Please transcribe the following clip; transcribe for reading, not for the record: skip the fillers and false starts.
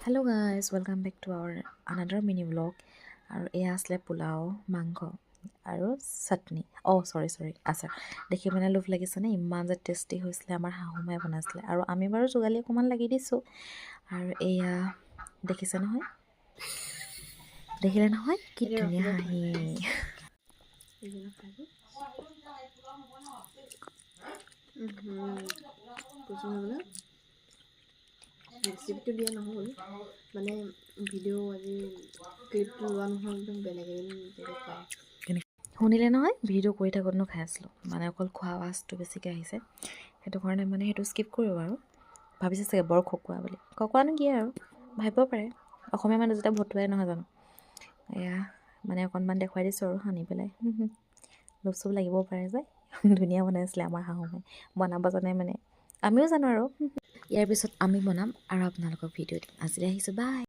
Hello guys, welcome back to our another mini vlog. আৰু এয়া আছিলে পোলাও মাংস আৰু চাটনি সৰি আচাৰ দেখি মানে লোভ লাগিছেনে ইমান যে টেষ্টি হৈছিলে আমাৰ শাহুমাই বনাইছিলে আৰু আমি বাৰু যোগালী অকণমান লাগি দিছোঁ আৰু এয়া দেখিছে নহয় দেখিলে নহয় কি ধুনীয়া হাঁহি ৰেচিপিটো দিয়া নহ'ল মানে ভিডিঅ' আজি ক্লিপটো লোৱা নহ'ল একদম বেলেগ জেগাত পাই শুনিলে নহয় ভিডিঅ' কৰি থাকোঁতেনো খাই আছিলোঁ মানে অকল খোৱা আৱাজটো বেছিকৈ আহিছে সেইটো কাৰণে মানে সেইটো স্কিপ কৰিব আৰু ভাবিছে চাগে বৰ খকুৱা বুলি খকুৱানো কি আৰু ভাবিব পাৰে অসমীয়া মানুহ যেতিয়া ভতুৱাই নহয় জানো এয়া মানে অকণমান দেখুৱাই দিছোঁ আৰু সানি পেলাই লোভ চোভ লাগিবও পাৰে যে ধুনীয়া বনাইছিলে আমাৰ শাহুমাই বনাব জানে মানে আমিও জানো আৰু ইয়াৰ পিছত আমি বনাম আৰু আপোনালোকক ভিডিঅ' দিম আজিলৈ আহিছোঁ বাই।